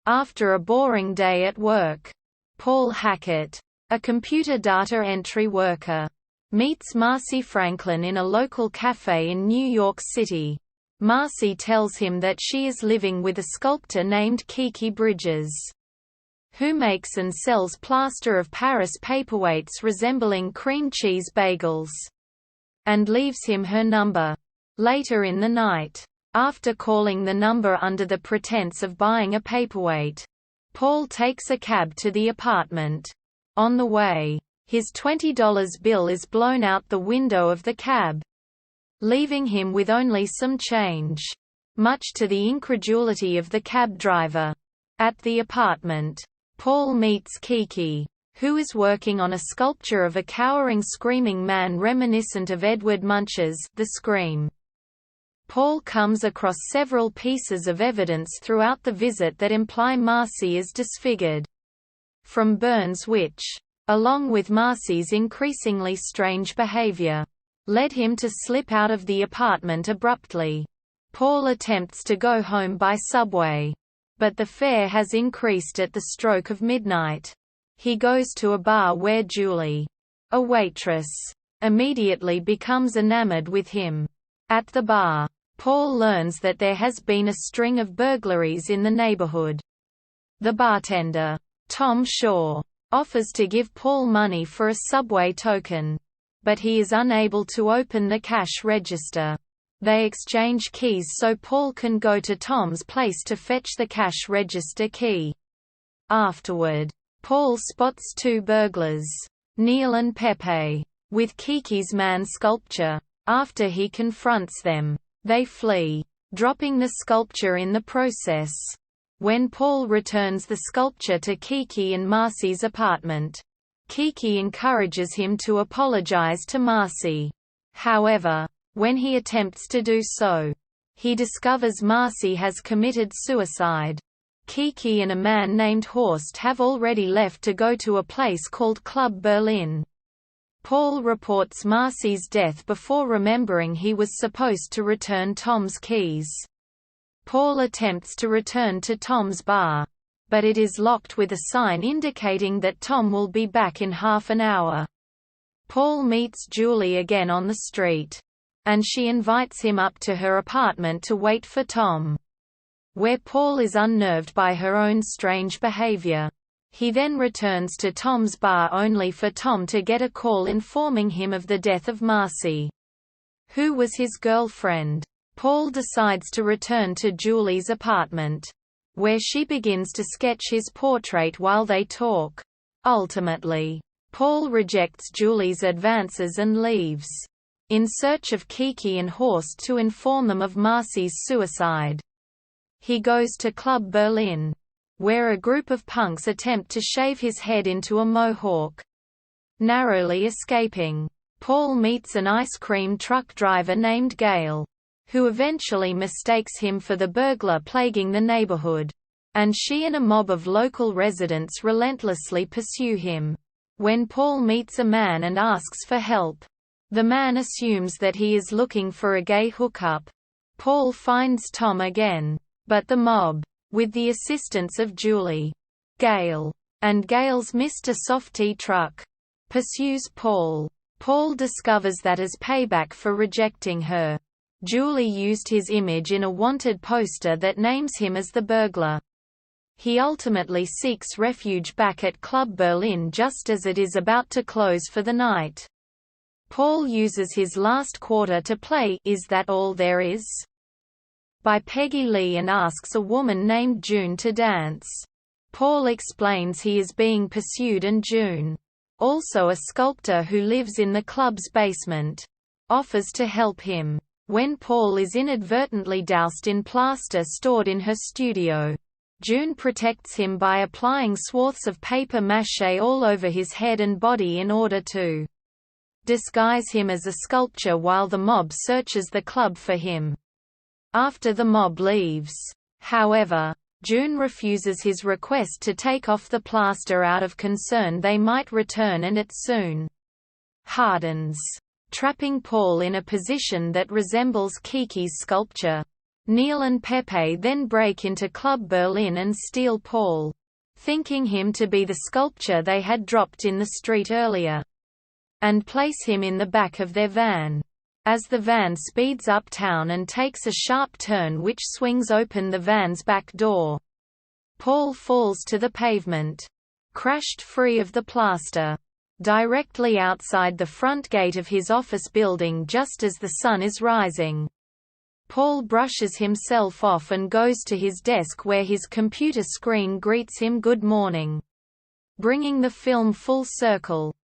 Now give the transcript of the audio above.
After a boring day at work, Paul Hackett, a computer data entry worker, meets Marcy Franklin in a local cafe in New York City. Marcy tells him that she is living with a sculptor named Kiki Bridges, who makes and sells plaster of Paris paperweights resembling cream cheese bagels, and leaves him her number. Later in the night, after calling the number under the pretense of buying a paperweight, Paul takes a cab to the apartment. On the way, his $20 bill is blown out the window of the cab, leaving him with only some change, much to the incredulity of the cab driver. At the apartment, Paul meets Kiki, who is working on a sculpture of a cowering screaming man reminiscent of Edward Munch's The Scream. Paul comes across several pieces of evidence throughout the visit that imply Marcy is disfigured, from burns which, along with Marcy's increasingly strange behavior, led him to slip out of the apartment abruptly. Paul attempts to go home by subway, but the fare has increased at the stroke of midnight. He goes to a bar where Julie, a waitress, immediately becomes enamored with him. At the bar, Paul learns that there has been a string of burglaries in the neighborhood. The bartender, Tom Shaw, offers to give Paul money for a subway token, but he is unable to open the cash register. They exchange keys so Paul can go to Tom's place to fetch the cash register key. Afterward, Paul spots two burglars, Neil and Pepe, with Kiki's man sculpture. After he confronts them, they flee, dropping the sculpture in the process. When Paul returns the sculpture to Kiki in Marcy's apartment, Kiki encourages him to apologize to Marcy. However, when he attempts to do so, he discovers Marcy has committed suicide. Kiki and a man named Horst have already left to go to a place called Club Berlin. Paul reports Marcy's death before remembering he was supposed to return Tom's keys. Paul attempts to return to Tom's bar, but it is locked with a sign indicating that Tom will be back in half an hour. Paul meets Julie again on the street, and she invites him up to her apartment to wait for Tom, where Paul is unnerved by her own strange behavior. He then returns to Tom's bar only for Tom to get a call informing him of the death of Marcy, who was his girlfriend. Paul decides to return to Julie's apartment, where she begins to sketch his portrait while they talk. Ultimately, Paul rejects Julie's advances and leaves, in search of Kiki and Horst to inform them of Marcy's suicide. He goes to Club Berlin, where a group of punks attempt to shave his head into a mohawk. Narrowly escaping, Paul meets an ice cream truck driver named Gail, who eventually mistakes him for the burglar plaguing the neighborhood, and she and a mob of local residents relentlessly pursue him. When Paul meets a man and asks for help, the man assumes that he is looking for a gay hookup. Paul finds Tom again, but the mob, with the assistance of Julie, Gail, and Gail's Mr. Softy truck, pursues Paul. Paul discovers that as payback for rejecting her, Julie used his image in a wanted poster that names him as the burglar. He ultimately seeks refuge back at Club Berlin just as it is about to close for the night. Paul uses his last quarter to play Is That All There Is? By Peggy Lee and asks a woman named June to dance. Paul explains he is being pursued and June, also a sculptor who lives in the club's basement, offers to help him. When Paul is inadvertently doused in plaster stored in her studio, June protects him by applying swaths of paper maché all over his head and body in order to disguise him as a sculpture while the mob searches the club for him. After the mob leaves, however, June refuses his request to take off the plaster out of concern they might return and it soon hardens, trapping Paul in a position that resembles Kiki's sculpture. Neil and Pepe then break into Club Berlin and steal Paul, thinking him to be the sculpture they had dropped in the street earlier, and place him in the back of their van. As the van speeds uptown and takes a sharp turn which swings open the van's back door, Paul falls to the pavement, crashed free of the plaster, directly outside the front gate of his office building just as the sun is rising. Paul brushes himself off and goes to his desk where his computer screen greets him good morning. Bringing the film full circle,